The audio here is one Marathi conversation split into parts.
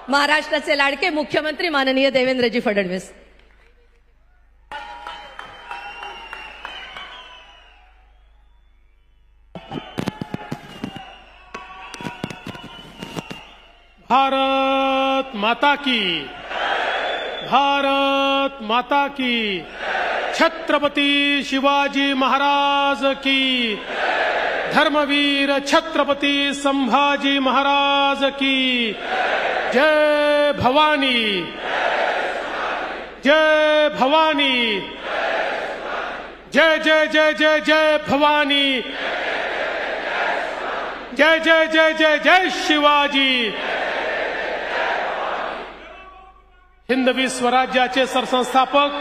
महाराष्ट्राचे लाडके मुख्यमंत्री माननीय देवेंद्रजी फडणवीस। भारत माता की, भारत माता की, छत्रपती शिवाजी महाराज की, धर्मवीर छत्रपती संभाजी महाराज की, जय भवानी, जय भवानी, जय जय जय जय जय भवानी, जय जय जय जय जय शिवाजी। हिंदवी स्वराज्याचे सरसंस्थापक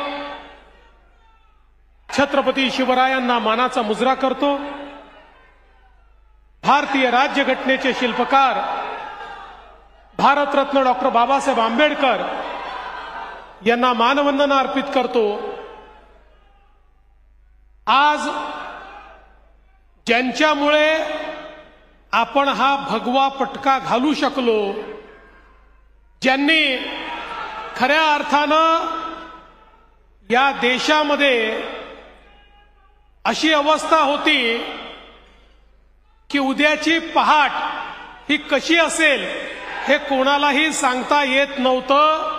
छत्रपती शिवरायांना मानाचा मुजरा करतो। भारतीय राज्यघटनेचे शिल्पकार भारतरत्न डॉक्टर बाबासाहेब आंबेडकर यांना मानवंदना अर्पित करतो। आज ज्यांच्यामुळे आपण हा भगवा पटका घालू शकलो, ज्यांनी खऱ्या अर्थानं या देशामध्ये अशी अवस्था होती की उद्याची पहाट ही कशी असेल हे कोणालाही सांगता येत नव्हतं।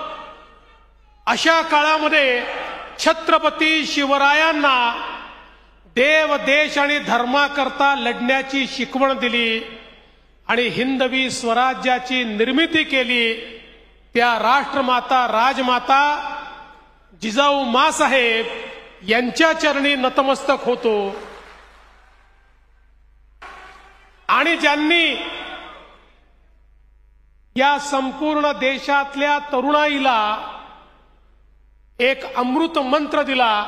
अशा काळामध्ये छत्रपती शिवरायांना देव, देश आणि धर्माकरता लढण्याची शिकवण दिली आणि हिंदवी स्वराज्याची निर्मिती केली। त्या राष्ट्रमाता, राजमाता जिजाऊ माँसाहेब यांच्या चरणी नतमस्तक होतो। आणि ज्यांनी या संपूर्ण देशातल्या तरुणाईला एक अमृत मंत्र दिला,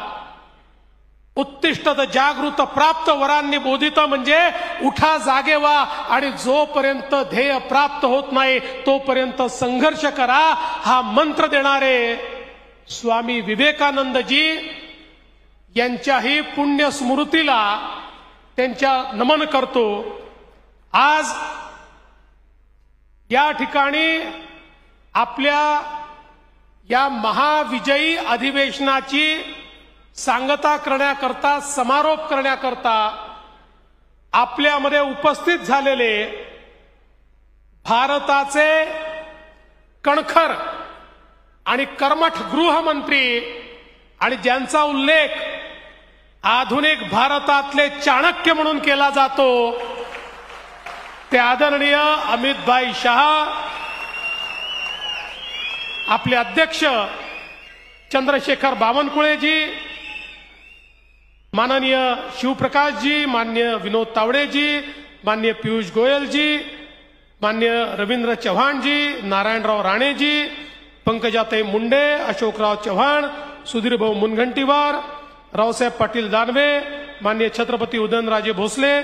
उत्तिष्ठत जागृत प्राप्त वरांनी बोधित, म्हणजे उठा जागे व्हा आणि जोपर्यंत ध्येय प्राप्त होत नाही तोपर्यंत संघर्ष करा, हा मंत्र देणारे स्वामी विवेकानंदजी यांच्याही पुण्य स्मृतीला त्यांच्या नमन करतो। आज या ठिकाणी आपल्या या महाविजयी अधिवेशनाची सांगता करण्याकरता, समारोप करण्याकरता आपल्यामध्ये उपस्थित झालेले भारताचे कणखर आणि कर्मठ गृहमंत्री आणि ज्यांचा उल्लेख आधुनिक भारतातले चाणक्य म्हणून केला जातो, ते आदरणीय अमितभाई शहा, आपले अध्यक्ष चंद्रशेखर बावनकुळेजी, माननीय शिवप्रकाशजी, माननीय विनोद तावडेजी, माननीय पीयूष गोयलजी, माननीय रवींद्र चव्हाणजी, नारायणराव राणेजी, पंकजाताई मुंडे, अशोकराव चव्हाण, सुधीरभाऊ मुनगंटीवार, रावसाहेब पाटील दानवे, माननीय छत्रपती उदयनराजे भोसले,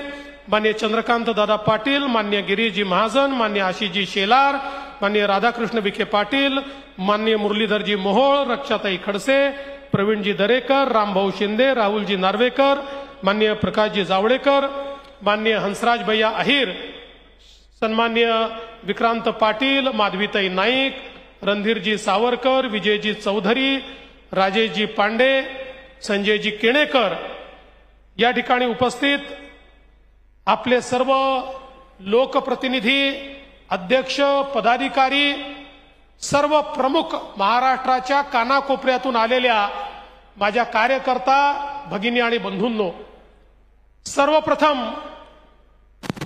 माननीय चंद्रकांत दादा पाटील, माननीय गिरीजी महाजन, माननीय आशिषजी शेलार, माननीय राधाकृष्ण विखे पाटील, माननीय मुरलीधरजी मोहोळ, रक्षाताई खडसे, प्रवीणजी दरेकर, रामभाऊ शिंदे, राहुलजी नार्वेकर, माननीय प्रकाशजी जावडेकर, माननीय हंसराज भैया अहिर, सन्माननीय विक्रांत पाटील, माधवीताई नाईक, रणधीरजी सावरकर, विजयजी चौधरी, राजेशजी पांडे, संजयजी केणेकर, या ठिकाणी उपस्थित आपले सर्व लोकप्रतिनिधी, अध्यक्ष, पदाधिकारी, सर्व प्रमुख महाराष्ट्राच्या कानाकोपऱ्यातून आलेल्या माझ्या कार्यकर्ता भगिनी आणि बंधूंनो, सर्वप्रथम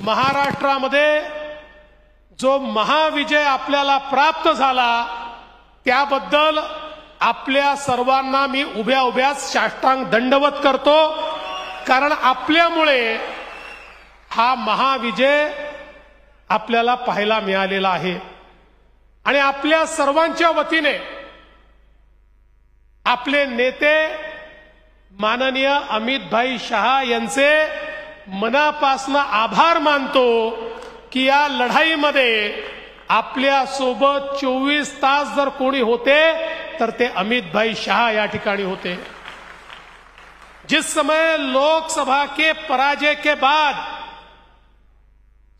महाराष्ट्रामध्ये जो महाविजय आपल्याला प्राप्त झाला त्याबद्दल आपल्या सर्वांना मी उभ्या उभ्याच साष्टांग दंडवत करतो, कारण आपल्यामुळे हा महाविजय आपल्याला पाहायला मिळालेला आहे। आणि आपल्या सर्वांच्या वतीने आपले नेते माननीय अमितभाई शहा यांचे मनापासून आभार मानतो की या लढाईमध्ये आपल्या सोबत 24 तास जर कोणी होते तर ते अमितभाई शहा या ठिकाणी होते। जिस समय लोकसभा के पराजय के बाद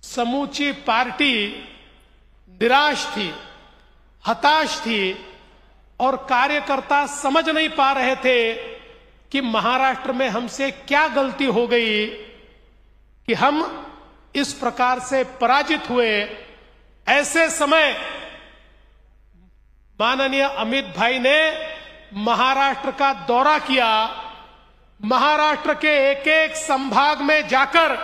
समूची पार्टी निराश थी, हताश थी और कार्यकर्ता समझ नहीं पा रहे थे कि महाराष्ट्र में हमसे क्या गलती हो गई कि हम इस प्रकार से पराजित हुए। ऐसे समय माननीय अमित भाई ने महाराष्ट्र का दौरा किया, महाराष्ट्र के एक एक संभाग में जाकर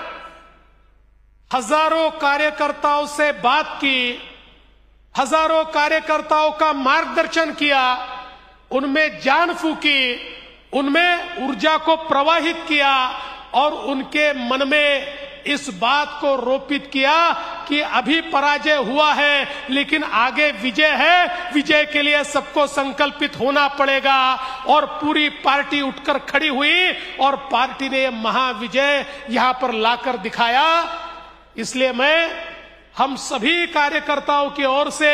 हजारों कार्यकर्ताओं से बात की, हजारों कार्यकर्ताओं का मार्गदर्शन किया, उनमें जान फूकी, उनमें ऊर्जा को प्रवाहित किया और उनके मन में इस बात को रोपित किया कि अभी पराजय हुआ है लेकिन आगे विजय है, विजय के लिए सबको संकल्पित होना पड़ेगा। और पूरी पार्टी उठकर खड़ी हुई और पार्टी ने यह महाविजय यहां पर लाकर दिखाया। इसलिए मैं हम सभी कार्यकर्ताओं की ओर से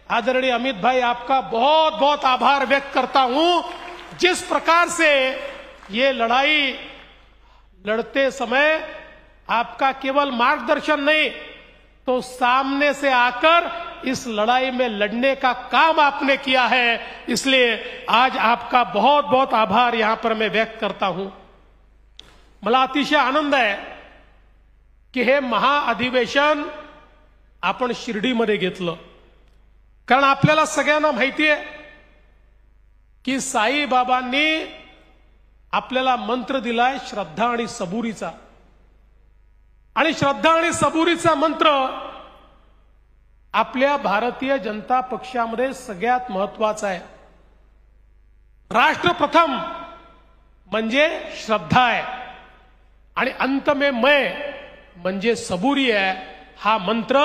आदरणीय अमित भाई आपका बहुत बहुत आभार व्यक्त करता हूं। जिस प्रकार से ये लड़ाई लड़ते समय आपका केवल मार्गदर्शन नहीं तो सामने से आकर इस लड़ाई में लड़ने का काम आपने किया है, इसलिए आज आपका बहुत बहुत आभार यहां पर मैं व्यक्त करता हूं। मला अतिशय आनंद आहे की हे महाअधिवेशन आपण शिर्डीमध्ये घेतलं, कारण आपल्याला सगळ्यांना माहिती आहे की साईबाबांनी आपल्याला मंत्र दिलाय श्रद्धा आणि सबुरीचा, आणि श्रद्धा आणि सबुरीचा मंत्र आपल्या भारतीय जनता पक्षामध्ये सगळ्यात महत्वाचा आहे। राष्ट्र प्रथम म्हणजे श्रद्धा आहे आणि अंत में मैं म्हणजे सबुरी आहे। हा मंत्र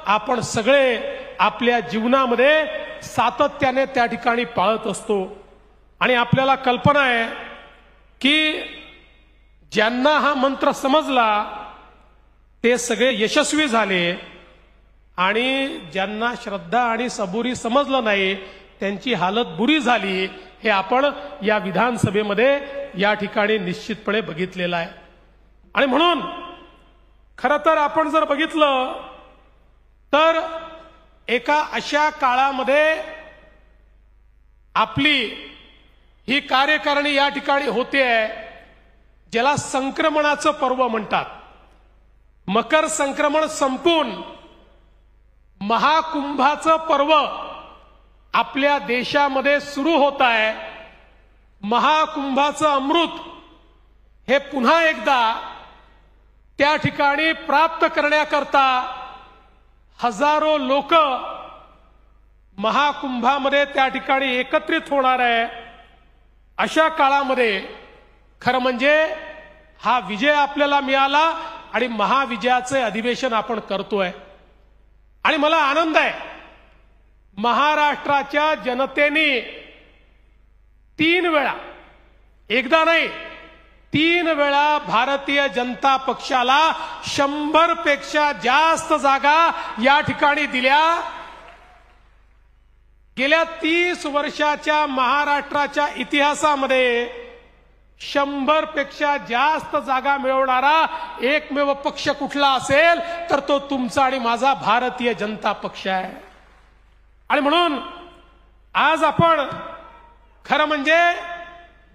आपण सगळे आपल्या जीवनामध्ये सातत्याने त्या ठिकाणी पाळत असतो आणि आपल्याला कल्पना आहे की ज्यांना हा मंत्र समजला ते सगळे यशस्वी झाले आणि ज्यांना श्रद्धा आणि सबुरी समजलं नाही त्यांची हालत बुरी झाली, हे आपण या विधानसभेमध्ये या ठिकाणी निश्चितपणे बघितलेलं आहे। आणि म्हणून खरं तर आपण जर बघितलं तर एका अशा काळामध्ये आपली ही कार्यकारिणी या ठिकाणी होते आहे ज्याला संक्रमणाचं पर्व म्हणतात। मकर संक्रमण संपून महाकुंभाचं पर्व आपल्या देशामध्ये सुरू होत आहे। महाकुंभाचं अमृत हे पुन्हा एकदा त्या ठिकाणी प्राप्त करण्याकरता हजारो लोक महाकुंभामध्ये त्या ठिकाणी एकत्रित होणार आहे। अशा काळामध्ये खरं म्हणजे हा विजय आपल्याला मिळाला आणि महाविजयाचे अधिवेशन आपण करतोय आणि मला आनंद आहे महाराष्ट्राच्या जनतेने 3 वेळा, एकदा नाही 3 वेळा भारतीय जनता पक्षाला 100 पेक्षा जास्त जागा या ठिकाणी दिल्या। गेल्या 30 वर्षाच्या महाराष्ट्राच्या इतिहासामध्ये 100 पेक्षा जास्त जागा मिळवणारा एकमेव पक्ष कुठला असेल तर तो तुमचा आणि माझा भारतीय जनता पक्ष आहे। आणि म्हणून आज आपण खरं म्हणजे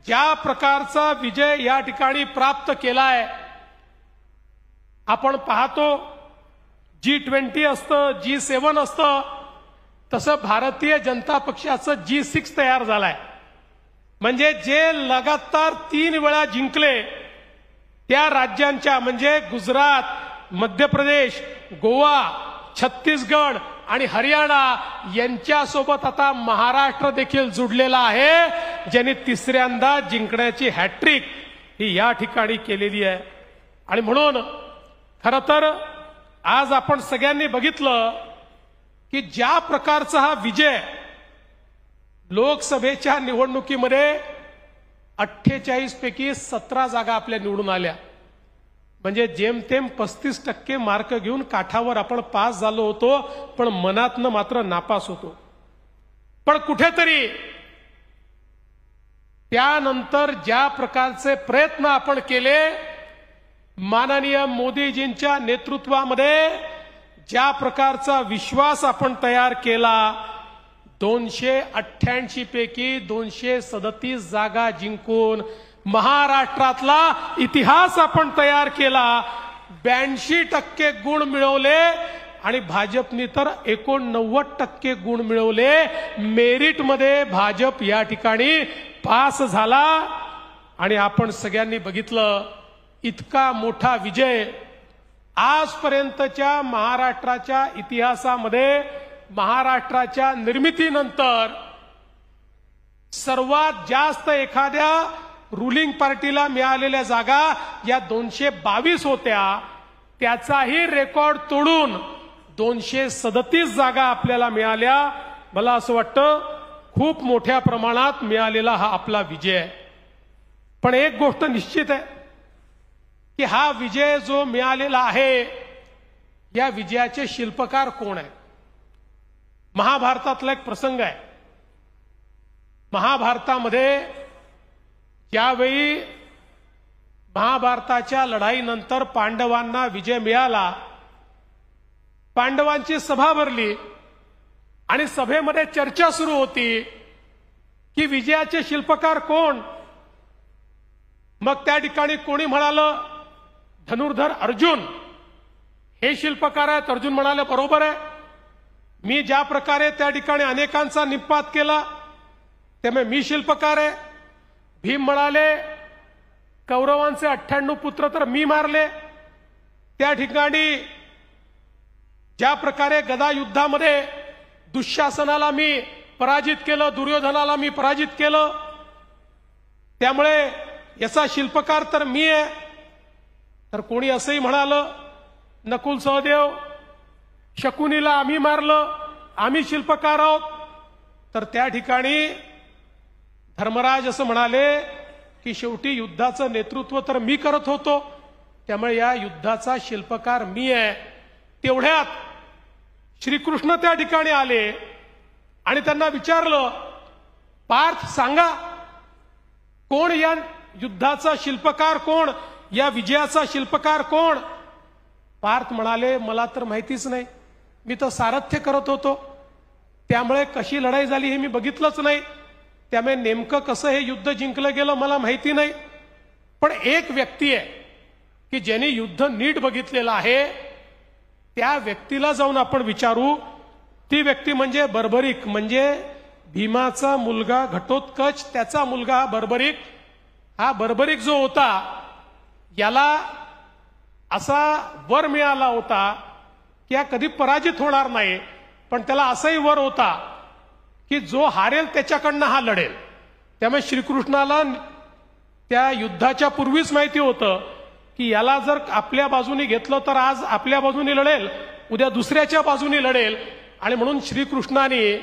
ज्या प्रकारचा विजय या ठिकाणी प्राप्त केलाय, आपण पाहतो G20 असतं, G7 असतं, तसं भारतीय जनता पक्षाचं G6 तयार झालाय। म्हणजे जे लगातार 3 वेळा जिंकले त्या राज्यांच्या म्हणजे गुजरात, मध्य प्रदेश, गोवा, छत्तीसगड आणि हरियाणा यांच्यासोबत आता महाराष्ट्र देखील जुडलेला आहे, ज्यांनी 3ऱ्यांदा जिंकण्याची हॅट्रिक ही या ठिकाणी केलेली आहे। आणि म्हणून खरं तर आज आपण सगळ्यांनी बघितलं की ज्या प्रकारचा हा विजय लोकसभेच्या निवडणुकीमध्ये 48 पैकी 17 जागा आपल्या निवडून आल्या, म्हणजे जेमतेम 35% मार्क घेऊन काठावर आपण पास झालो होतो, पण मनातनं मात्र नापास होतो। पण कुठेतरी त्यानंतर ज्या प्रकारचे प्रयत्न आपण केले, माननीय मोदीजींच्या नेतृत्वामध्ये ज्या प्रकारचा विश्वास आपण तयार केला, 288 पैकी 237 जागा जिंकून महाराष्ट्रातला इतिहास आपण तयार केला. 82% गुण मिळवले आणि भाजपने तर 89% गुण मिळवले. मेरिटमध्ये भाजप या ठिकाणी पास झाला आणि आपण सगळ्यांनी बघितलं इतका मोठा विजय आजपर्यंतच्या महाराष्ट्राच्या इतिहासामध्ये महाराष्ट्राच्या निर्मितीनंतर सर्वात जास्त एखाद्या रुलिंग पार्टीला मिळालेल्या जागा या 222 होत्या. त्याचाही रेकॉर्ड तोडून 237 जागा आपल्याला मिळाल्या. मला असं वाटतं खूप मोठ्या प्रमाणात मिळालेला हा आपला विजय आहे. पण एक गोष्ट निश्चित आहे की हा विजय जो मिळालेला आहे या विजयाचे शिल्पकार कोण आहेत. महाभारतातला एक प्रसंग आहे. महाभारतामध्ये ज्यावेळी महाभारताच्या लढाईनंतर पांडवांना विजय मिळाला, पांडवांची सभा भरली आणि सभेमध्ये चर्चा सुरू होती की विजयाचे शिल्पकार कोण. मग त्या ठिकाणी कोणी म्हणालं धनुर्धर अर्जुन हे शिल्पकार आहेत. अर्जुन म्हणाले बरोबर आहे, मी ज्या प्रकारे त्या ठिकाणी अनेकांचा निपात केला त्यामुळे मी शिल्पकार आहे. भीम म्हणाले कौरवांचे 98 पुत्र तर मी मारले. त्या ठिकाणी ज्या प्रकारे गदा युद्धामध्ये दुःशासनाला मी पराजित केलं, दुर्योधनाला मी पराजित केलं, त्यामुळे याचा शिल्पकार तर मी आहे. तर कोणी असंही म्हणालं नकुल सहदेव शकुनीला आम्ही मारलं, आम्ही शिल्पकार आहोत. तर त्या ठिकाणी धर्मराज असं म्हणाले की शेवटी युद्धाचं नेतृत्व तर मी करत होतो, त्यामुळे या युद्धाचा शिल्पकार मी आहे. तेवढ्यात श्रीकृष्ण त्या ठिकाणी आले आणि त्यांना विचारलं पार्थ सांगा कोण या युद्धाचा शिल्पकार कोण, या विजयाचा शिल्पकार कोण. पार्थ म्हणाले मला तर माहितीच नाही, मी तर सारथ्य करत होतो, त्यामुळे कशी लढाई झाली हे मी बघितलंच नाही, त्यामुळे नेमकं कसं हे युद्ध जिंकलं गेलं मला माहिती नाही. पण एक व्यक्ती आहे की ज्यांनी युद्ध नीट बघितलेलं आहे, त्या व्यक्तीला जाऊन आपण विचारू. ती व्यक्ती म्हणजे बर्बरिक, म्हणजे भीमाचा मुलगा घटोत्कच, त्याचा मुलगा हा बर्बरिक. हा बर्बरिक जो होता याला असा वर मिळाला होता की हा कधी पराजित होणार नाही, पण त्याला असाही वर होता की जो हारेल त्याच्याकडनं हा लढेल. त्यामुळे श्रीकृष्णाला त्या युद्धाच्या पूर्वीच माहिती होतं की याला जर आपल्या बाजूने घेतलं तर आज आपल्या बाजूने लढेल, उद्या दुसऱ्याच्या बाजूने लढेल. आणि म्हणून श्रीकृष्णाने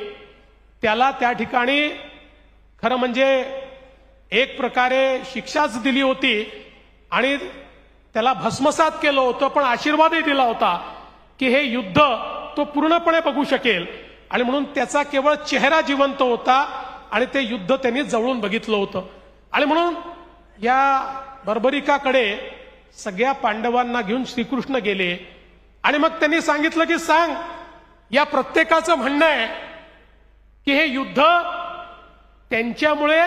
त्याला त्या ठिकाणी खरं म्हणजे एक प्रकारे शिक्षाच दिली होती आणि त्याला भस्मसात केलं होतं, पण आशीर्वादही दिला होता की हे युद्ध तो पूर्णपणे बघू शकेल. आणि म्हणून त्याचा केवळ चेहरा जिवंत होता आणि ते युद्ध त्यांनी जवळून बघितलं होतं. आणि म्हणून या बर्बरिकाकडे सगळ्या पांडवांना घेऊन श्रीकृष्ण गेले आणि मग त्यांनी सांगितलं की सांग, या प्रत्येकाचं म्हणणं आहे की हे युद्ध त्यांच्यामुळे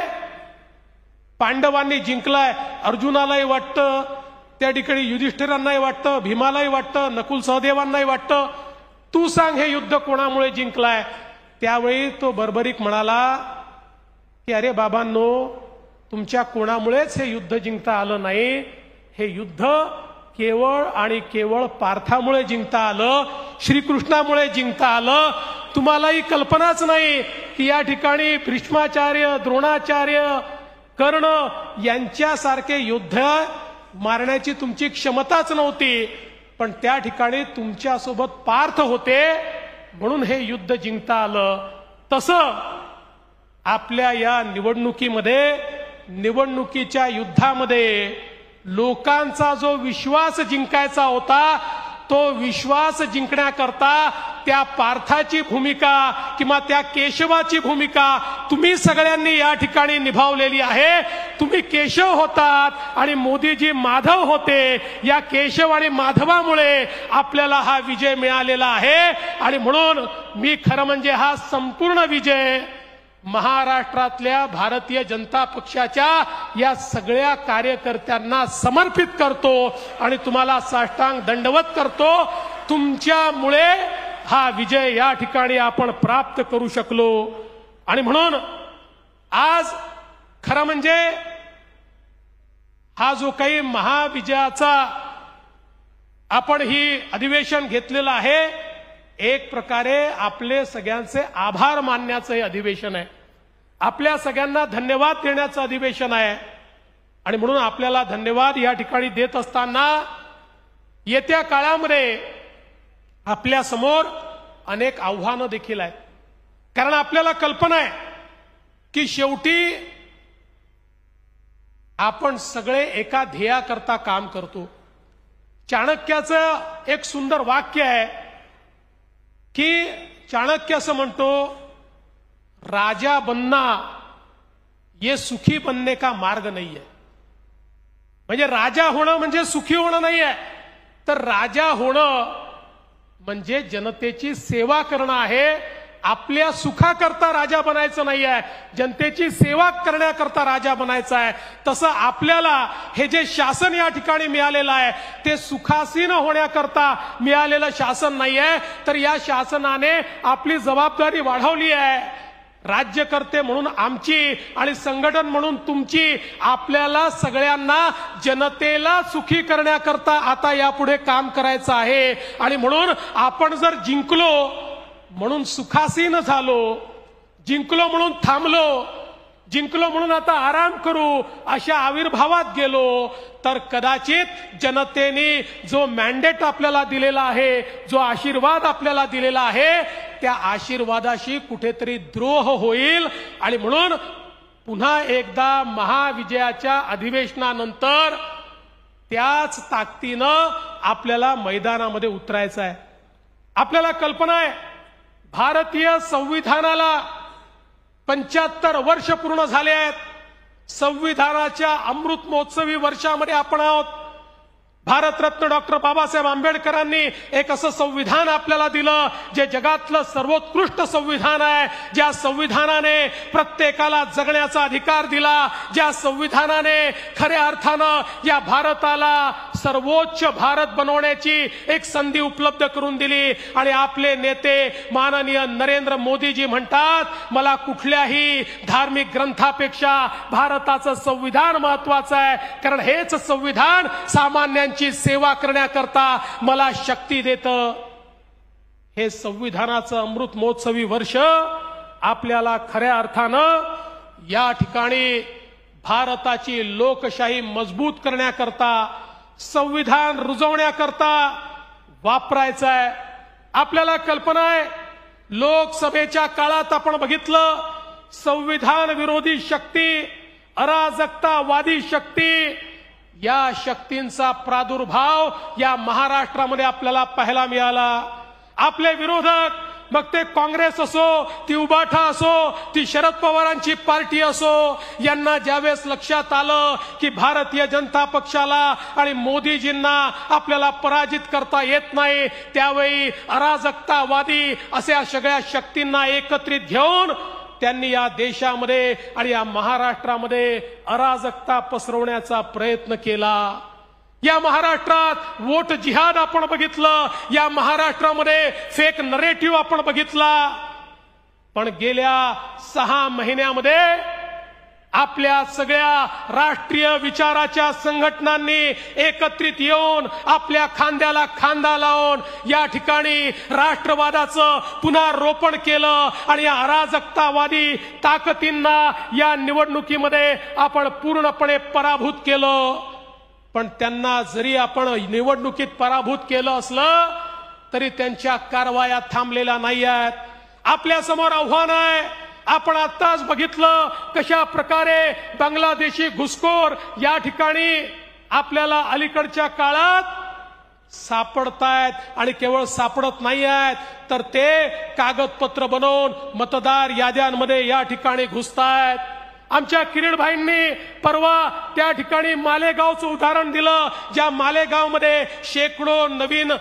पांडवांनी जिंकलाय. अर्जुनालाही वाटतं, त्या ठिकाणी युधिष्ठिरांनाही वाटतं, भीमालाही वाटतं, नकुल सहदेवांनाही वाटतं. तू सांग हे युद्ध कोणामुळे जिंकलाय. त्यावेळी तो बर्बरिक म्हणाला की अरे बाबांनो, तुमच्या कोणामुळेच हे युद्ध जिंकता आलं नाही. हे युद्ध केवळ आणि केवळ पार्थामुळे जिंकता आलं, श्रीकृष्णामुळे जिंकता आलं. तुम्हालाही कल्पनाच नाही की या ठिकाणी भीष्माचार्य, द्रोणाचार्य, कर्ण यांच्यासारखे योद्धा मारण्याची तुमची क्षमताच नव्हती, पण त्या ठिकाणी तुमच्यासोबत पार्थ होते म्हणून हे युद्ध जिंकता आलं. तसं आपल्या या निवडणुकीमध्ये, निवडणुकीच्या युद्धामध्ये लोकांचा जो विश्वास जिंकायचा होता, तो विश्वास जिंकण्याकरता त्या पार्थाची भूमिका किंवा त्या केशवाची भूमिका तुम्ही सगळ्यांनी या ठिकाणी निभावलेली आहे. तुम्ही केशव होतात आणि मोदीजी माधव होते. या केशव आणि माधवामुळे आपल्याला हा विजय मिळालेला आहे. आणि म्हणून मी खरं म्हणजे हा संपूर्ण विजय महाराष्ट्रातल्या भारतीय जनता पक्षाच्या या सगळ्या कार्यकर्त्यांना समर्पित करतो आणि तुम्हाला साष्टांग दंडवत करतो. तुमच्यामुळे हा विजय या ठिकाणी आपण प्राप्त करू शकलो. आणि म्हणून आज खरं म्हणजे हा जो काही महाविजयाचा आपण ही अधिवेशन घेतलेलं आहे, एक प्रकारे आपले सगळ्यांचे आभार मानण्याचं हे अधिवेशन आहे. आपल्या सगळ्यांना धन्यवाद देण्याचं अधिवेशन आहे. आणि म्हणून आपल्याला धन्यवाद या ठिकाणी देत असताना येत्या काळामध्ये आपल्या समोर अनेक आव्हानं देखील आहेत. कारण आपल्याला कल्पना आहे की शेवटी आपण सगळे एका ध्येयाकरता काम करतो. चाणक्याचं एक सुंदर वाक्य आहे की चाणक्य असं म्हणतो, राजा बनना ये सुखी बनने का मार्ग नहीं है. म्हणजे राजा होणं म्हणजे सुखी होणं नाही आहे, तर राजा होणं म्हणजे जनतेची सेवा करणं आहे. आपल्या सुखाकरता राजा बनायचं नाही आहे, जनतेची सेवा करण्याकरता राजा बनायचं आहे. तसं आपल्याला हे जे शासन या ठिकाणी मिळालेलं आहे ते सुखासीन होण्याकरता मिळालेलं शासन नाही आहे, तर या शासनाने आपली जबाबदारी वाढवली आहे. राज्यकर्ते म्हणून आमची आणि संघटन म्हणून तुमची. आपल्याला सगळ्यांना जनतेला सुखी करण्याकरता आता यापुढे काम करायचं आहे. आणि म्हणून आपण जर जिंकलो म्हणून सुखासीन झालो, जिंकलो म्हणून थांबलो, जिंकलो म्हणून आता आराम करू अशा आविर्भावात गेलो तर कदाचित जनतेने जो मॅन्डेट आपल्याला दिलेला आहे, जो आशीर्वाद आपल्याला दिलेला आहे, त्या आशीर्वादाशी कुठेतरी द्रोह होईल. आणि म्हणून पुन्हा एकदा महाविजयाच्या अधिवेशनानंतर त्याच ताकदीनं आपल्याला मैदानामध्ये उतरायचं आहे. आपल्याला कल्पना आहे भारतीय संविधानाला 75 वर्ष पूर्ण झाले आहेत. संविधानाच्या अमृत महोत्सवी वर्षामध्ये आपण आहोत. भारतरत्न डॉक्टर बाबासाहेब आंबेडकरांनी एक असं संविधान आपल्याला दिलं जे जगातलं सर्वोत्कृष्ट संविधान आहे. ज्या संविधानाने प्रत्येकाला जगण्याचा अधिकार दिला, ज्या संविधानाने खऱ्या अर्थानं या भारताला सर्वोच्च भारत बनवण्याची एक संधी उपलब्ध करून दिली. आणि आपले नेते माननीय नरेंद्र मोदीजी म्हणतात, मला कुठल्याही धार्मिक ग्रंथापेक्षा भारताचं संविधान महत्वाचं आहे, कारण हेच संविधान सामान्य सेवा करण्याकरता मला शक्ती देतं. हे संविधानाचं अमृत महोत्सवी वर्ष आपल्याला खऱ्या अर्थानं या ठिकाणी भारताची लोकशाही मजबूत करण्याकरता, संविधान रुजवण्याकरता वापरायचं आहे. आपल्याला कल्पना आहे लोकसभेच्या काळात आपण बघितलं संविधान विरोधी शक्ती, अराजकतावादी शक्ती, या शक्तींचा प्रादुर्भाव या महाराष्ट्रामध्ये आपल्याला पाहायला मिळाला. आपले विरोधक, मग ते काँग्रेस असो, ती उबाठा असो, ती शरद पवारांची पार्टी असो, यांना ज्यावेळेस लक्षात आलं की भारतीय जनता पक्षाला आणि मोदीजींना आपल्याला पराजित करता येत नाही, त्यावेळी अराजकतावादी अशा सगळ्या शक्तींना एकत्रित घेऊन त्यांनी या देशामध्ये आणि या महाराष्ट्रामध्ये अराजकता पसरवण्याचा प्रयत्न केला. या महाराष्ट्रात वोट जिहाद आपण बघितलं, या महाराष्ट्रामध्ये फेक नरेटिव्ह आपण बघितला. पण गेल्या 6 महिन्यामध्ये आपल्या सगळ्या राष्ट्रीय विचाराच्या संघटनांनी एकत्रित येऊन आपल्या खांद्याला खांदा लावून या ठिकाणी राष्ट्रवादाचं पुन्हा रोपण केलं. आणि या अराजकतावादी ताकदींना या निवडणुकीमध्ये आपण पूर्णपणे पराभूत केलं. पण त्यांना जरी आपण निवडणुकीत पराभूत केलं असलं तरी त्यांच्या कारवाया थांबलेल्या नाही आहेत. आपल्या समोर आव्हान आहे. आपण आत्ताच बघितलं कशा प्रकारे बांगलादेशी घुसखोर या ठिकाणी आपल्याला अलीकडच्या काळात सापडतायत आणि केवळ सापडत नाही आहेत तर ते कागदपत्र बनवून मतदार याद्यांमध्ये या ठिकाणी घुसतायत. आमच्या किरीटभाईंनी परवा त्या ठिकाणी मालेगावचं उदाहरण दिलं, ज्या मालेगावमध्ये शेकडो नवीन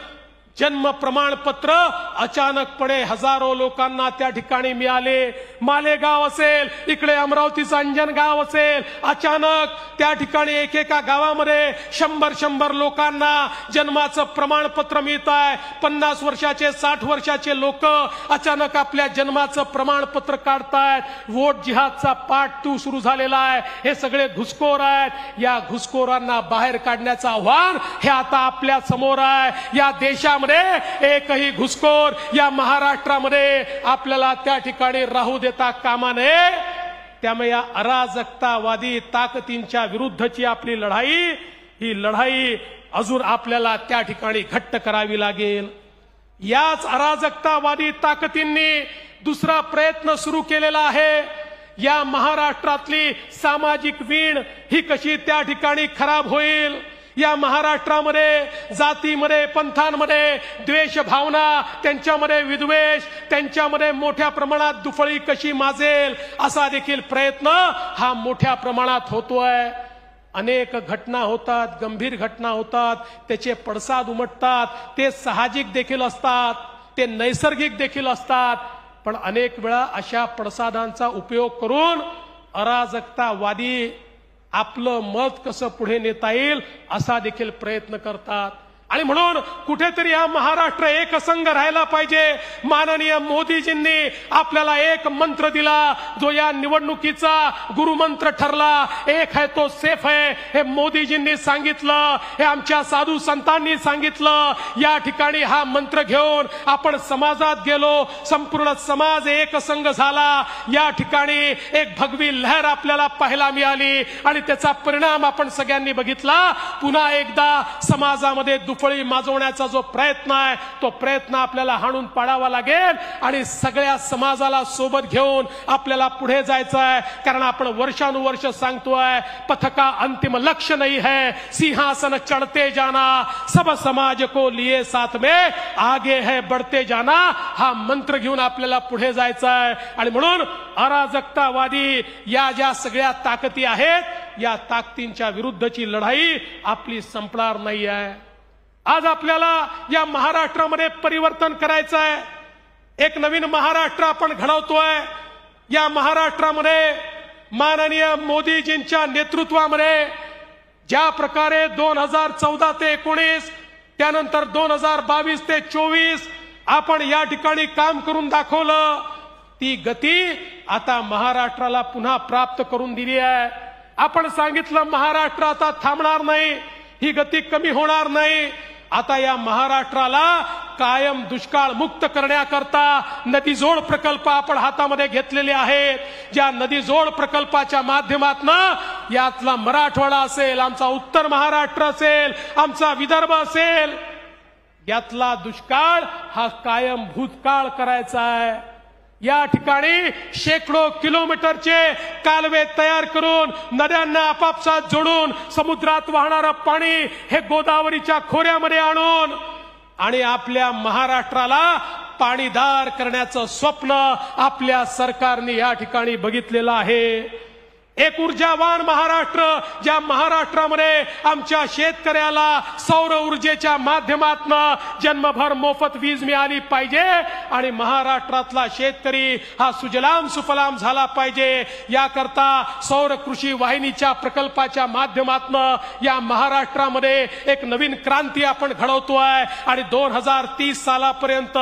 जन्म प्रमाणपत्र अचानकपणे हजारो लोकांना त्या ठिकाणी मिळाले. मालेगाव असेल, इकडे अमरावतीचं अंजनगाव असेल, अचानक त्या ठिकाणी एकेका गावामध्ये 100 लोकांना जन्माचं प्रमाणपत्र मिळत आहे. 50 वर्षाचे 60 वर्षाचे लोक अचानक आपल्या जन्माचं प्रमाणपत्र काढतायत. वोट जिहादचा पाठ सुरू झालेला आहे. हे सगळे घुसखोर आहेत. या घुसखोरांना बाहेर काढण्याचं आव्हान हे आता आपल्या समोर आहे. या देशामध्ये एकही घुसखोर या महाराष्ट्रामध्ये आपल्याला त्या ठिकाणी राहू देता कामा नये. त्यामुळे या अराजकतावादी ताकदींच्या विरुद्धची आपली लढाई, ही लढाई अजून आपल्याला त्या ठिकाणी घट्ट करावी लागेल. याच अराजकतावादी ताकदींनी दुसरा प्रयत्न सुरू केलेला आहे. या महाराष्ट्रातली सामाजिक वीण ही कशी त्या ठिकाणी खराब होईल, या महाराष्ट्रामध्ये जातीमध्ये पंथांमध्ये द्वेष भावना, त्यांच्यामध्ये विद्वेष, त्यांच्यामध्ये मोठ्या प्रमाणात दुफळी कशी माजेल असा देखील प्रयत्न हा मोठ्या प्रमाणात होतोय. अनेक घटना होतात, गंभीर घटना होतात, त्याचे पडसाद उमटतात. ते साहजिक देखील असतात, ते नैसर्गिक देखील असतात. पण अनेक वेळा अशा पडसादांचा उपयोग करून अराजकतावादी आपलं मत कसं पुढे नेता येईल असा देखील प्रयत्न करतात. आणि म्हणून कुठेतरी हा महाराष्ट्र एकसंघ राहायला पाहिजे. माननीय मोदीजींनी आपल्याला एक मंत्र दिला, जो या निवडणुकीचा गुरुमंत्र ठरला. एक है तो सेफ है. हे मोदीजींनी सांगितलं, हे आमच्या साधू संतांनी सांगितलं. या ठिकाणी हा मंत्र घेऊन आपण समाजात गेलो, संपूर्ण समाज एकसंघ झाला. या ठिकाणी एक भगवी लहर आपल्याला पाहायला मिळाली आणि त्याचा परिणाम आपण सगळ्यांनी बघितला. पुन्हा एकदा समाजामध्ये फळी माजवण्याचा जो प्रयत्न आहे तो प्रयत्न आपल्याला हाणून पाडावा लागेल आणि सगळ्या समाजाला सोबत घेऊन आपल्याला पुढे जायचं आहे. कारण आपण वर्षानुवर्ष सांगतोय, पथका अंतिम लक्ष्य नहीं है, सिंहासन चढ़ते जाना, सब समाज को लिए साथ में आगे है बढ़ते जाना. हा मंत्र घेऊन आपल्याला पुढे जायचं आहे. आणि म्हणून अराजकतावादी या ज्या सगळ्या ताकदी आहेत, या ताकदींच्या विरुद्धची लढाई आपली संपणार नाही आहे. आज आपल्याला या महाराष्ट्रामध्ये परिवर्तन करायचं आहे. एक नवीन महाराष्ट्र आपण घडवतोय. या महाराष्ट्रामध्ये माननीय मोदीजींच्या नेतृत्वामध्ये ज्या प्रकारे 2014 ते 19 त्यानंतर 2022 ते 24 आपण या ठिकाणी काम करून दाखवलं, ती गती आता महाराष्ट्राला पुन्हा प्राप्त करून दिली आहे. आपण सांगितलं महाराष्ट्र आता थांबणार नाही, ही गती कमी होणार नाही. आता या महाराष्ट्राला कायम दुष्काळ मुक्त करण्याकरता नदीजोड प्रकल्प आपण हातामध्ये घेतलेले आहेत. ज्या नदीजोड प्रकल्पाच्या माध्यमातून यातला मराठवाडा असेल, आमचा उत्तर महाराष्ट्र असेल, आमचा विदर्भ असेल, यातला दुष्काळ हा कायम भूतकाळ करायचा आहे. या ठिकाणी शेकडो किलोमीटरचे कालवे तयार करून नद्यांना आपापसात जोडून समुद्रात वाहणारं पाणी हे गोदावरीच्या खोऱ्यामध्ये आणून आणि आपल्या महाराष्ट्राला पाणीदार करण्याचं स्वप्न आपल्या सरकारने या ठिकाणी बघितलेलं आहे. एक ऊर्जावान महाराष्ट्र, ज्या महाराष्ट्रामध्ये आमच्या शेतकऱ्याला सौर ऊर्जेच्या माध्यमातून जन्मभर मोफत वीज मिळाली पाहिजे आणि महाराष्ट्रातला शेतकरी हा सुजलाम सुफलाम झाला पाहिजे. याकरता सौर कृषी वाहिनीच्या प्रकल्पाच्या माध्यमातून या महाराष्ट्रामध्ये एक नवीन क्रांती आपण घडवतोय आणि 2030 सालापर्यंत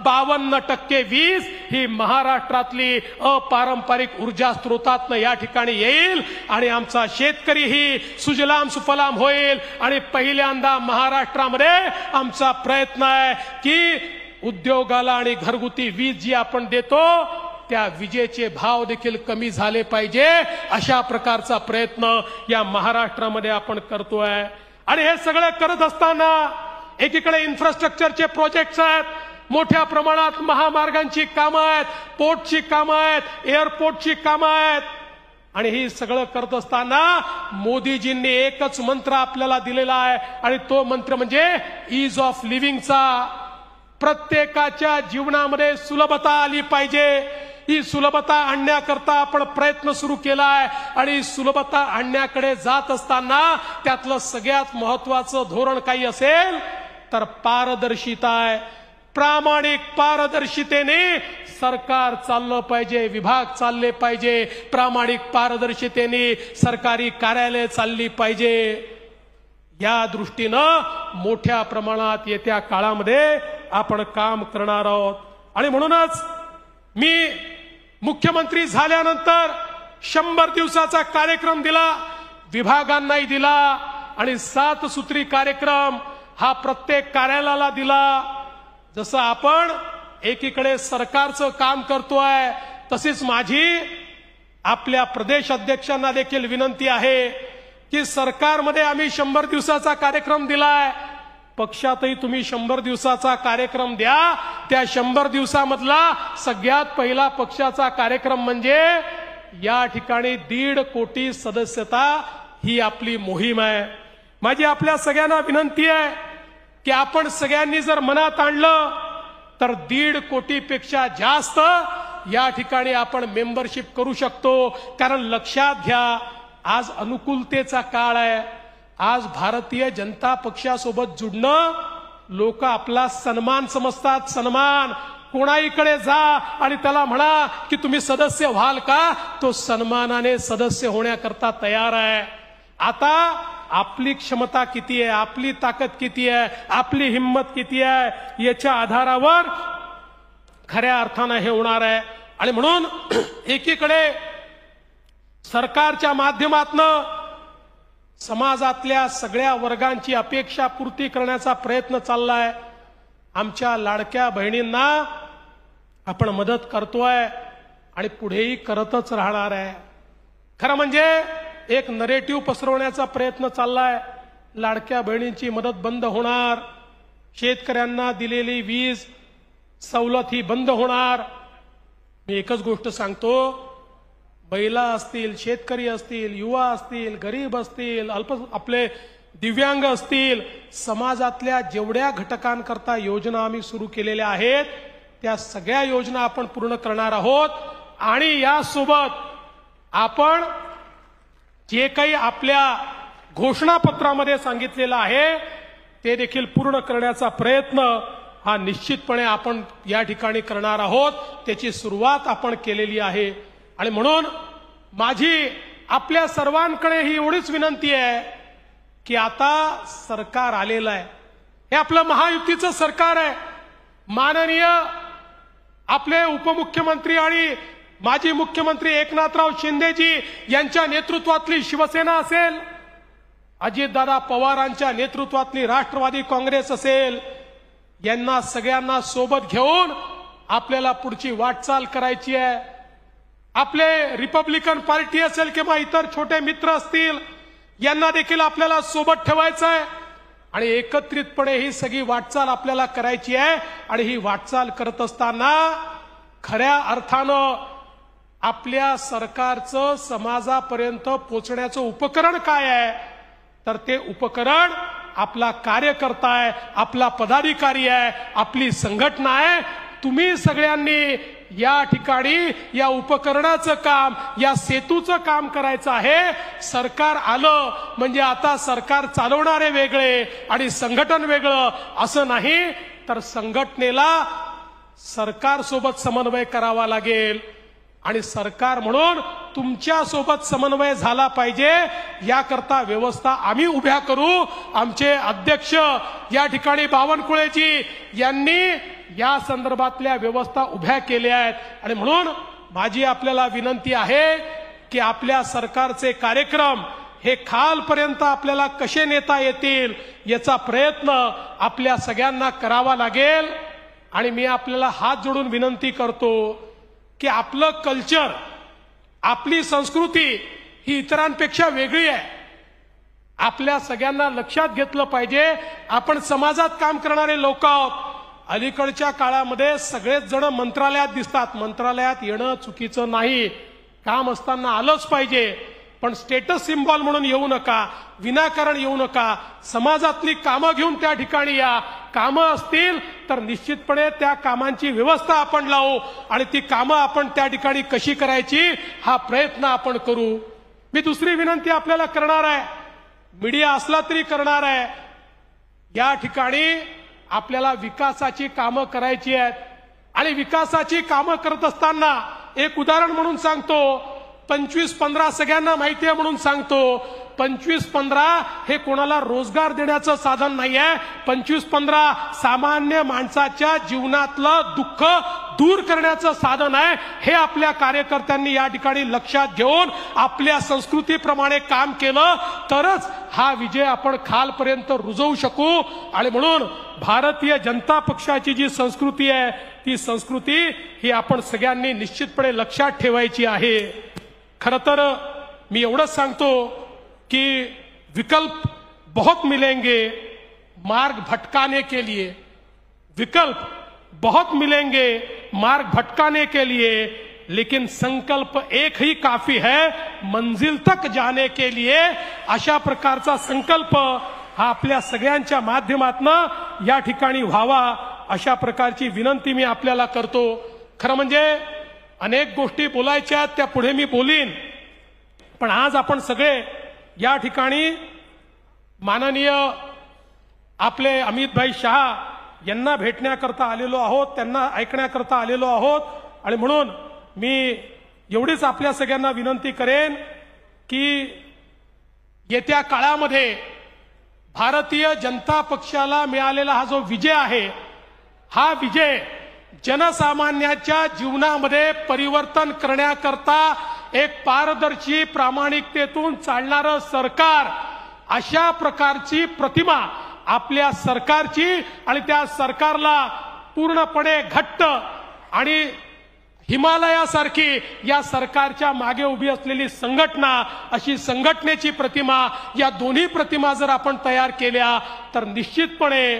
52% वीज ही महाराष्ट्रातली अपारंपरिक ऊर्जा स्रोतातनं या ठिकाणी येईल आणि आमचा शेतकरी ही सुजलाम सुफलाम होईल. आणि पहिल्यांदा महाराष्ट्रामध्ये आमचा प्रयत्न आहे की उद्योगाला आणि घरगुती वीज जी आपण देतो त्या विजेचे भाव देखील कमी झाले पाहिजे, अशा प्रकारचा प्रयत्न या महाराष्ट्रामध्ये आपण करतोय. आणि हे सगळं करत असताना एकीकडे इन्फ्रास्ट्रक्चरचे प्रोजेक्ट्स आहेत, मोठ्या प्रमाणात महामार्गांची कामं आहेत, पोर्टची कामं आहेत, एअरपोर्टची कामं आहेत. आणि ही सगळं करत असताना मोदीजींनी एकच मंत्र आपल्याला दिलेला आहे आणि तो मंत्र म्हणजे ईज ऑफ लिव्हिंगचा. प्रत्येकाच्या जीवनामध्ये सुलभता आली पाहिजे. ही सुलभता आणण्याकरता आपण प्रयत्न सुरू केलाय आणि सुलभता आणण्याकडे जात असताना त्यातलं सगळ्यात महत्वाचं धोरण काही असेल तर पारदर्शिता आहे. प्रामाणिक पारदर्शितेने सरकार चाललं पाहिजे, विभाग चालले पाहिजे. प्रामाणिक पारदर्शितेने सरकारी कार्यालय चालली पाहिजे. या दृष्टीनं मोठ्या प्रमाणात येत्या काळामध्ये आपण काम करणार आहोत. आणि म्हणूनच मी मुख्यमंत्री झाल्यानंतर 100 दिवसाचा कार्यक्रम दिला, विभागांनाही दिला आणि 7 सूत्री कार्यक्रम हा प्रत्येक कार्यालयाला दिला. जसं आपण एकीकडे सरकारचं काम करतोय तशीच माझी आपल्या प्रदेश अध्यक्षांना देखील विनंती आहे की सरकारमध्ये आम्ही 100 दिवसाचा कार्यक्रम दिलाय, पक्षातही तुम्ही 100 दिवसाचा कार्यक्रम द्या. त्या 100 दिवसामधला सगळ्यात पहिला पक्षाचा कार्यक्रम म्हणजे या ठिकाणी 1.5 कोटी सदस्यता ही आपली मोहीम आहे. माझी आपल्या सगळ्यांना विनंती आहे की आपण सगळ्यांनी जर मनात आणलं तर 1.5 कोटीपेक्षा जास्त या ठिकाणी आपण मेंबरशिप करू शकतो. कारण लक्षात घ्या, आज अनुकूलतेचा काळ आहे. आज भारतीय जनता पक्षासोबत जुडणं लोक आपला सन्मान समजतात. सन्मान कोणाहीकडे जा आणि त्याला म्हणा की तुम्ही सदस्य व्हाल का, तो सन्मानाने सदस्य होण्याकरता तयार आहे. आता आपली क्षमता किती आहे, आपली ताकद किती आहे, आपली हिंमत किती आहे याच्या आधारावर खऱ्या अर्थानं हे होणार आहे. आणि म्हणून एकीकडे सरकारच्या माध्यमातून समाजातल्या सगळ्या वर्गांची अपेक्षा पूर्ती करण्याचा प्रयत्न चाललाय. आमच्या लाडक्या बहिणींना आपण मदत करतोय आणि पुढेही करतच राहणार आहे. खरं म्हणजे एक नरेटिव्ह पसरवण्याचा प्रयत्न चाललाय. लाडक्या बहिणींची मदत बंद होणार, शेतकऱ्यांना दिलेली वीज सवलत ही बंद होणार. मी एकच गोष्ट सांगतो, महिला असतील, शेतकरी असतील, युवा असतील, गरीब असतील, आपले दिव्यांग असतील, समाजातल्या जेवढ्या घटकांकरता योजना आम्ही सुरू केलेल्या आहेत त्या सगळ्या योजना आपण पूर्ण करणार आहोत. आणि यासोबत आपण जे काही आपल्या घोषणापत्रामध्ये सांगितलेलं आहे ते देखील पूर्ण करण्याचा प्रयत्न हा निश्चितपणे आपण या ठिकाणी करणार आहोत. त्याची सुरुवात आपण केलेली आहे. आणि म्हणून माझी आपल्या सर्वांकडे ही एवढीच विनंती आहे की आता सरकार आलेलं आहे, हे आपलं महायुतीचं सरकार आहे. माननीय आपले उपमुख्यमंत्री आणि माजी मुख्यमंत्री एकनाथराव शिंदेजी यांच्या नेतृत्वातली शिवसेना असेल, अजितदादा पवारांच्या नेतृत्वातली राष्ट्रवादी काँग्रेस असेल, यांना सगळ्यांना सोबत घेऊन आपल्याला पुढची वाटचाल करायची आहे. आपले रिपब्लिकन पार्टी असेल किंवा इतर छोटे मित्र असतील, यांना देखील आपल्याला सोबत ठेवायचं आहे आणि एकत्रितपणे ही सगळी वाटचाल आपल्याला करायची आहे. आणि ही वाटचाल करत असताना खऱ्या अर्थानं आपल्या सरकारचं समाजापर्यंत पोहोचण्याचं उपकरण काय आहे तर ते उपकरण आपला कार्यकर्ता आहे, आपला पदाधिकारी आहे, आपली संघटना आहे. तुम्ही सगळ्यांनी या ठिकाणी या उपकरणाचं काम, या सेतूचं काम करायचं आहे. सरकार आलं म्हणजे आता सरकार चालवणारे वेगळे आणि संघटन वेगळं असं नाही, तर संघटनेला सरकार सोबत समन्वय करावा लागेल आणि सरकार म्हणून तुमच्या सोबत समन्वय झाला पाहिजे. याकरता व्यवस्था आम्ही उभ्या करू. आमचे अध्यक्ष या ठिकाणी बावनकुळेजी यांनी या संदर्भातल्या व्यवस्था उभ्या केल्या आहेत. आणि म्हणून माझी आपल्याला विनंती आहे की आपल्या सरकारचे कार्यक्रम हे खालपर्यंत आपल्याला कसे नेता येतील याचा प्रयत्न आपल्या सगळ्यांना करावा लागेल. आणि मी आपल्याला हात जोडून विनंती करतो की आपलं कल्चर, आपली संस्कृती ही इतरांपेक्षा वेगळी आहे. आपल्या सगळ्यांना लक्षात घेतलं पाहिजे. आपण समाजात काम करणारे लोक आहोत. अलीकडच्या काळामध्ये सगळेच जण मंत्रालयात दिसतात. मंत्रालयात येणं चुकीचं नाही, काम असताना आलंच पाहिजे, पण स्टेटस सिम्बॉल म्हणून येऊ नका, विनाकारण येऊ नका. समाजातली कामं घेऊन त्या ठिकाणी या. कामं असतील तर निश्चितपणे त्या कामांची व्यवस्था आपण लावू आणि ती कामं आपण त्या ठिकाणी कशी करायची हा प्रयत्न आपण करू. मी दुसरी विनंती आपल्याला करणार आहे, मीडिया असला तरी करणार आहे. या ठिकाणी आपल्याला विकासाची कामं करायची आहेत आणि विकासाची कामं करत असताना एक उदाहरण म्हणून सांगतो. 25-15 सगळ्यांना माहिती आहे म्हणून सांगतो. 25-15 हे कोणाला रोजगार देण्याचं साधन नाहीये. 25-15 सामान्य माणसाच्या जीवनातलं दुःख दूर करण्याचं साधन आहे. हे आपल्या कार्यकर्त्यांनी या ठिकाणी लक्षात घेऊन आपल्या संस्कृतीप्रमाणे काम केलं तरच हा विजय आपण खालपर्यंत रुजवू शकू. आणि म्हणून भारतीय जनता पक्षाची जी संस्कृती आहे ती संस्कृती ही आपण सगळ्यांनी निश्चितपणे लक्षात ठेवायची आहे. खरं तर मी एवढंच सांगतो कि विकल्प बहुत मिलेंगे मार्ग भटकाने के लिए, विकल्प बहुत मिलेंगे मार्ग भटकाने के लिए, लेकिन संकल्प एक ही काफी है मंजिल तक जाने के लिए. अशा प्रकारचा संकल्प हा आपल्या सगळ्यांच्या माध्यमातून या ठिकाणी व्हावा अशा प्रकारची विनंती मी आपल्याला करतो. खरं म्हणजे अनेक गोष्टी बोलायच्या त्या पुढे मी बोलीन, पण आज आपण सगळे या ठिकाणी माननीय आपले अमितभाई शहा यांना भेटण्याकरता आलेलो आहोत, त्यांना ऐकण्याकरता आलेलो आहोत. आणि म्हणून मी एवढीच आपल्या सगळ्यांना विनंती करेन की येत्या काळामध्ये भारतीय जनता पक्षाला मिळालेला हा जो विजय आहे हा विजय जनसामान्याच्या जीवनामध्ये परिवर्तन करण्याकरता एक पारदर्शी प्रामाणिकतेतून चालणारं सरकार अशा प्रकारची प्रतिमा आपल्या सरकारची आणि त्या सरकारला पूर्णपणे घट्ट आणि हिमालयासारखी या सरकारच्या मागे उभी असलेली संघटना अशी संघटनेची प्रतिमा या दोन्ही प्रतिमा जर आपण तयार केल्या तर निश्चितपणे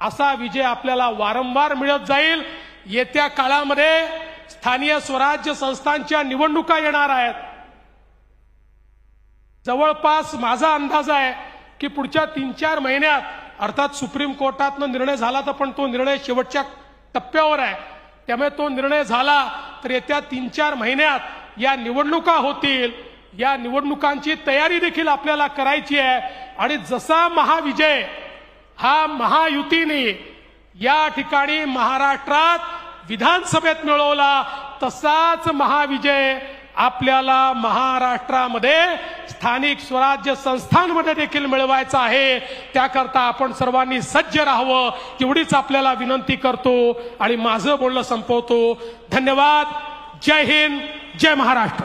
असा विजय आपल्याला वारंवार मिळत जाईल. येत्या काळामध्ये स्थानिक स्वराज्य संस्थांच्या निवडणुका येणार आहेत. जवळपास माझा अंदाज आहे की पुढच्या 3-4 महिन्यात अर्थात सुप्रीम कोर्टातनं निर्णय झाला तर पण तो निर्णय शेवटच्या टप्प्यावर आहे, त्यामुळे तो निर्णय झाला तर येत्या 3-4 महिन्यात या निवडणुका होतील. या निवडणुकांची तयारी देखील आपल्याला करायची आहे. आणि जसा महाविजय हा महायुतीने या ठिकाणी महाराष्ट्रात विधानसभेत मिळवला तसाच महाविजय आपल्याला महाराष्ट्रामध्ये स्थानिक स्वराज्य संस्थांमध्ये देखील मिळवायचा आहे. त्याकरता आपण सर्वांनी सज्ज राहावं एवढीच आपल्याला विनंती करतो आणि माझं बोलणं संपवतो. धन्यवाद. जय हिंद, जय महाराष्ट्र.